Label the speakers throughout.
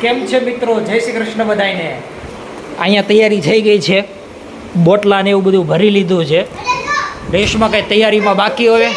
Speaker 1: કેમ છે મિત્રો? જય શ્રી કૃષ્ણ બધાને. અહીંયા તૈયારી થઈ ગઈ છે, બોટલા ને એવું બધું ભરી લીધું છે. રેશમાં કઈ તૈયારીમાં બાકી હોય?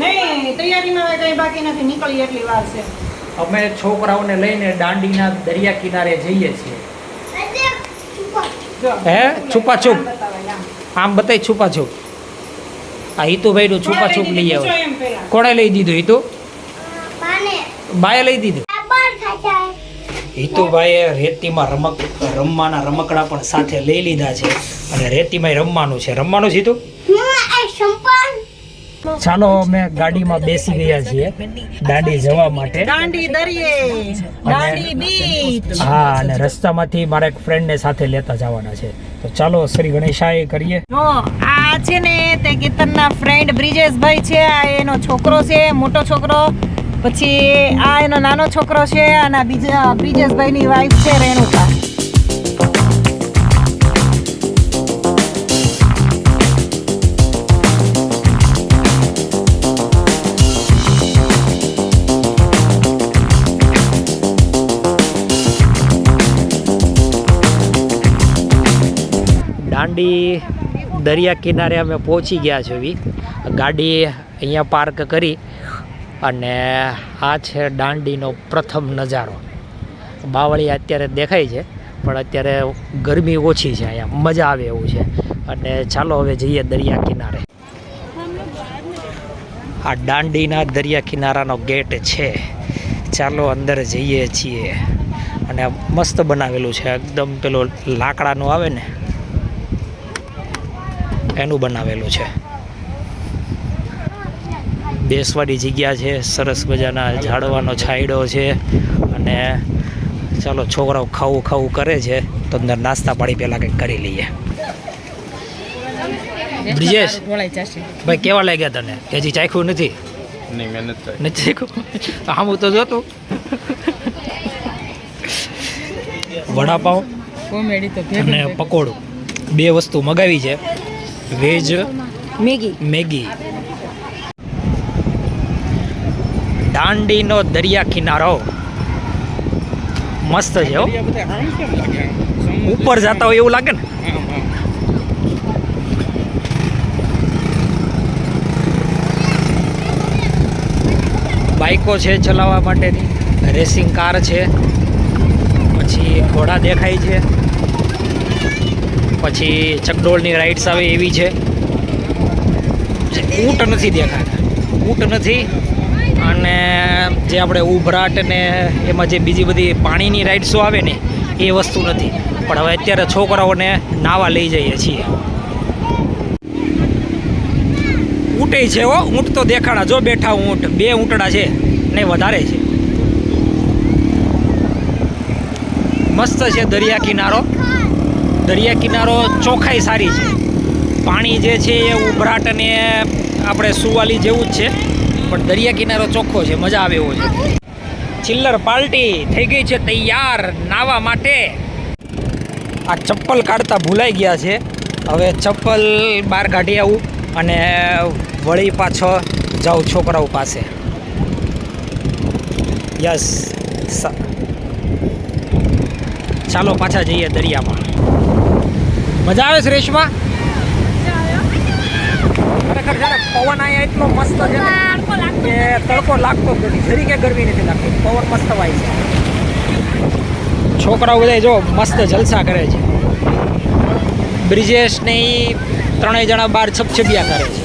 Speaker 2: નહીં, તૈયારીમાં કઈ બાકી નથી, નીકળી એટલી વાર છે.
Speaker 1: અમે છોકરાઓને લઈને દાંડીના દરિયા કિનારે જઈએ છીએ. હે છુપા છુપ, આમ બતાય છુપા છુપ. આ હિતુભાઈ નું છુપા છુપ લઈ આવો. કોણે લઈ દીધું? હિતુ બાએ લઈ દીધું. હિતુભાઈએ રેતીમાં રમવાના રમકડા પણ સાથે લઈ લીધા છે અને રેતીમાં રમવાનું છે. રમવાનું છે હિતુ? ચાલો અમે ગાડીમાં બેસી ગયા છીએ દાંડી જવા માટે.
Speaker 2: દાંડી દરિયે, દાંડી બીચ.
Speaker 1: હા, અને રસ્તામાંથી મારા એક ફ્રેન્ડને સાથે લેતા જવાના છે. તો ચાલો શ્રી ગણેશાય કરીએ.
Speaker 2: આ છે ને તે કેતનના ફ્રેન્ડ બ્રિજેશભાઈ છે. આ એનો છોકરો છે, મોટો છોકરો. પછી આ એનો નાનો છોકરો છે અને બીજા બ્રિજેશભાઈની વાઈફ છે રેણુકા.
Speaker 1: દાંડી દરિયા કિનારે અમે પહોંચી ગયા છીએ. ગાડી અહીંયા પાર્ક કરી અને આ છે દાંડીનો પ્રથમ નજારો. બાવળી અત્યારે દેખાય છે પણ અત્યારે ગરમી ઓછી છે, અહીંયા મજા આવે એવું છે. અને ચાલો હવે જઈએ દરિયા કિનારે. આ દાંડીના દરિયા કિનારાનો ગેટ છે. ચાલો અંદર જઈએ છીએ. અને મસ્ત બનાવેલું છે, એકદમ પેલો લાકડાનું આવે ને એનું બનાવેલું છે. બેસવાની જગ્યા છે, સરસ મજાના ઝાડવાનો છાંયડો છે. અને ચાલો છોકરાઓ ખાવું કરે છે તો અંદર નાસ્તા પાણી પહેલાં કંઈક કરી લઈએ. બ્રિજેશ ભાઈ કેવા લાગ્યા તને? હજી ચાખ્યું નથી? નથી ચાખ્યું? આમ તો જોતું વડાપાઉં અને પકોડું બે વસ્તુ મગાવી છે. Veg Maggi. દાંડીનો દરિયા કિનારો મસ્ત છે. ઉપર જતા હોય એવું લાગે ને. બાઈકો છે ચલાવવા માટેની, રેસિંગ કાર છે, પછી ઘોડા દેખાય છે, પછી ચકડોળની રાઇડ્સ આવે એવી છે. ઊંટ નથી દેખાતા, ઊંટ નથી. અને જે આપણે ઉભરાટ ને એમાં જે બીજી બધી પાણીની રાઇડ્સો આવે ને એ વસ્તુ નથી. પણ હવે અત્યારે છોકરાઓને નાવા લઈ જઈએ છીએ. ઊંટે છે હો, ઊંટ તો દેખાડા. જો બેઠા ઊંટ, 2 ઊંટડા છે ને વધારે છે. મસ્ત છે દરિયા કિનારો. દરિયા કિનારો ચોખ્ખાઈ સારી છે. પાણી જે છે એ ઉભરાટ અને આપણે સુવાલી જેવું જ છે, પણ દરિયા કિનારો ચોખ્ખો છે, મજા આવે એવો છે. ચિલ્લર પાર્ટી થઈ ગઈ છે તૈયાર નાવા માટે. આ ચપ્પલ કાઢતા ભૂલાઈ ગયા છે. હવે ચપ્પલ બહાર કાઢી આવું અને વળી પાછો જાઉં છોકરાઓ પાસે. યસ, ચાલો પાછા જઈએ દરિયામાં. મજા આવે છે રેશમાં? ખરેખર જ્યારે પવન અહીંયા એટલો મસ્ત છે ને કે તડકો લાગતો જ નથી, જરી કે ગરમી નથી લાગતી. પવન મસ્ત વાય છે. છોકરાઓ બધા જો મસ્ત જલસા કરે છે. બ્રિજેશ ને એ 3 જણા બહાર છપછપિયા કરે છે.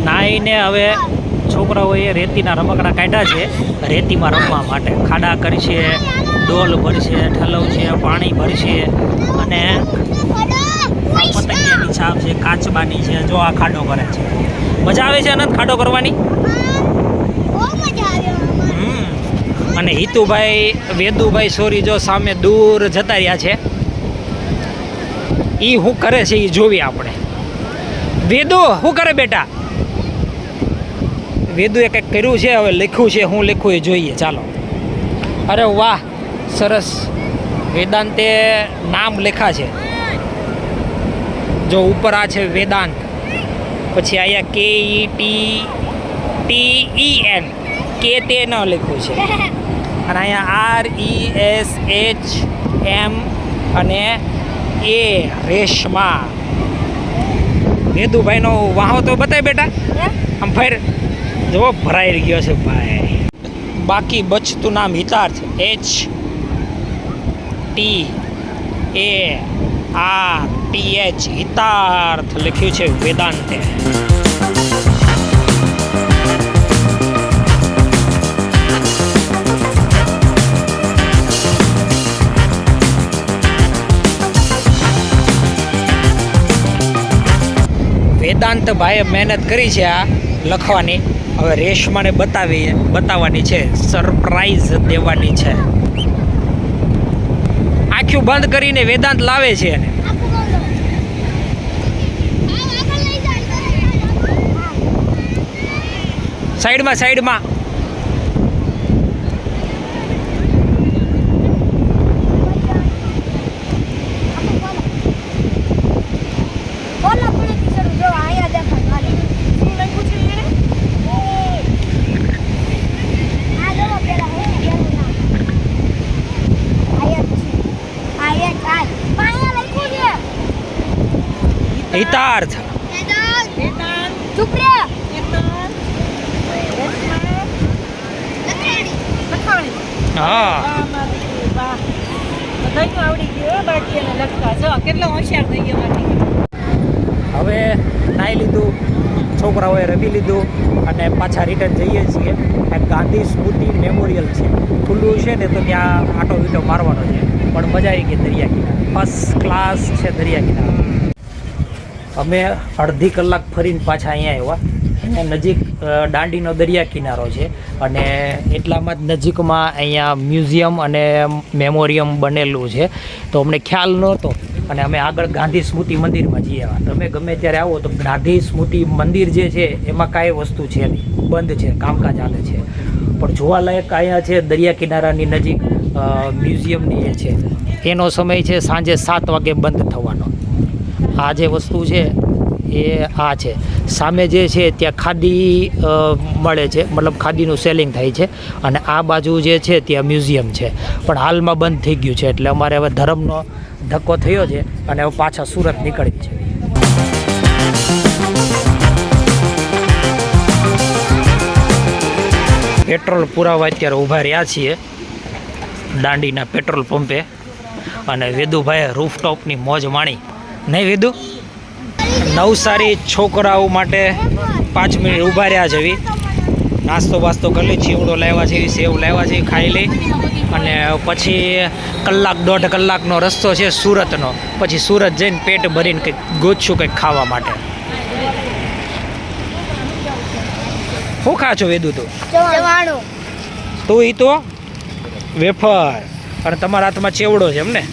Speaker 1: નાઈને હવે છોકરાઓએ રેતીના રમકડા કાઢ્યા છે રેતીમાં રમવા માટે. ખાડા કરશે, ડોલ ભરશે, ઠલવશે, પાણી ભરશે અને પતંગિયાની સાપ છે, કાચબાની છે. જો આ ખાડો કરે છે. મજા આવે છે અનંત ખાડો કરવાની? અને હિતુભાઈ વેદુભાઈ સોરી જો સામે દૂર જતા રહ્યા છે. ઈ શું કરે છે એ જોવી આપણે. વેદુ શું કરે બેટા? વેદુએ કંઈક કર્યું છે, હવે લખ્યું છે. શું લખ્યું એ જોઈએ. ચાલો. અરે વાહ, સરસ. વેદાંતે નામ લખા છે. જો ઉપર આ છે વેદાંત, પછી અહીંયા KETTEN કે તે ન લખ્યું છે, અને અહીંયા RESHM અને એ રેશમા. વેદુભાઈનો વાહો તો બતાય બેટા. આમ ફેર જો ભરાઈ ગયો છે ભાઈ. બાકી બચતું નામ હિતાર્થ HTARTH હિતાર્થ લખ્યું છે વેદાંતે. વેદાંત ભાઈએ મહેનત કરી છે આ લખવાની. હવે રેશમાને બતાવવાની છે, સરપ્રાઈઝ દેવાની છે. આખું બંધ કરીને વેદાંત લાવે છે એને. સાઈડમાં સાઈડમાં. હિતાર્થ. હા,
Speaker 2: કેટલો હોશિયાર થઈ ગયો.
Speaker 1: હવે નાહી લીધું, છોકરાઓએ રમી લીધું અને પાછા રિટર્ન જઈએ છીએ. ગાંધી સ્મૃતિ મેમોરિયલ છે, ખુલ્લું છે ને તો ત્યાં આટો વીટો મારવાનો છે. પણ મજા આવી ગઈ. દરિયા કિનારે ફર્સ્ટ ક્લાસ છે દરિયા કિનારે. અમે અડધી કલાક ફરીને પાછા અહીંયા આવ્યા. અહીંયા નજીક દાંડીનો દરિયા કિનારો છે અને એટલામાં જ નજીકમાં અહીંયા મ્યુઝિયમ અને મેમોરિયમ બનેલું છે. તો અમને ખ્યાલ નહોતો અને અમે આગળ ગાંધી સ્મૃતિ મંદિરમાં જઈએ. તમે ગમે ત્યારે આવો તો ગાંધી સ્મૃતિ મંદિર જે છે એમાં કાંઈ વસ્તુ છે નહીં, બંધ છે, કામકાજ ચાલે છે. પણ જોવાલાયક અહીંયા છે દરિયા કિનારાની નજીક મ્યુઝિયમની એ છે. એનો સમય છે સાંજે 7 વાગે બંધ થવાનો. આ જે વસ્તુ છે એ આ છે. સામે જે છે ત્યાં ખાદી મળે છે, મતલબ ખાદીનું સેલિંગ થાય છે. અને આ બાજુ જે છે ત્યાં મ્યુઝિયમ છે, પણ હાલમાં બંધ થઈ ગયું છે. એટલે અમારે હવે ધર્મનો ધક્કો થયો છે અને હવે પાછા સુરત નીકળવી છે. પેટ્રોલ પુરાવા અત્યારે ઊભા રહ્યા છીએ દાંડીના પેટ્રોલ પંપે. અને વેદુભાઈએ રૂફટોપની મોજ માણી. નહીં વેદુ? નવસારી છોકરાઓ માટે 5 મિનિટ ઊભા રહ્યા છે. નાસ્તો બાસ્તો કરી લઈ, ચીવડો લાવ્યા છે, સેવ લાવ્યા છે, ખાઈ લઈ. અને પછી 1-1.5 કલાકનો રસ્તો છે સુરતનો. પછી સુરત જઈને પેટ ભરીને કંઈક ગોતશું કંઈક ખાવા માટે. શું ખા છો વેદુ? તું ઈ તો વેફર અને તમારા હાથમાં ચેવડો છે એમ ને?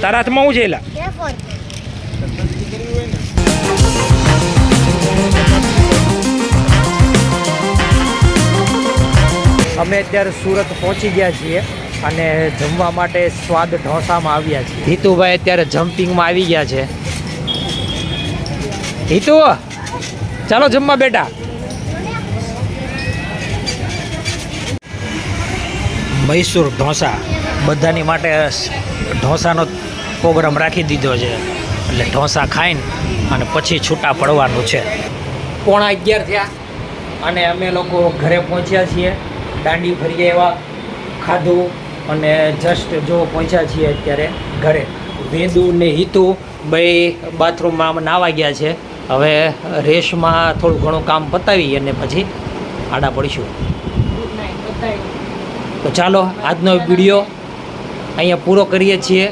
Speaker 1: તારા હાથમાં શું છે? એલા અમે અત્યારે સુરત પહોંચી ગયા છીએ અને જમવા માટે સ્વાદ ઢોસામાં આવ્યા છીએ. હિતુભાઈ અત્યારે જમ્પિંગમાં આવી ગયા છે. હિતુ, ચાલો જમવા બેટા. મૈસૂર ઢોસા બધાની માટે ઢોસાનો પ્રોગ્રામ રાખી દીધો છે. એટલે ઢોસા ખાઈને અને પછી છૂટા પડવાનું છે. 11:15 થયા અને અમે લોકો ઘરે પહોંચ્યા છીએ. દાંડી ફરી આવ્યા, ખાધું અને જસ્ટ જો પહોંચ્યા છીએ અત્યારે ઘરે. વેદુ ને હિતુ બે બાથરૂમમાં નાવા ગયા છે. હવે રેસમાં થોડું ઘણું કામ પતાવી અને પછી આડા પડીશું. તો ચાલો આજનો વિડીયો અહીંયા પૂરો કરીએ છીએ.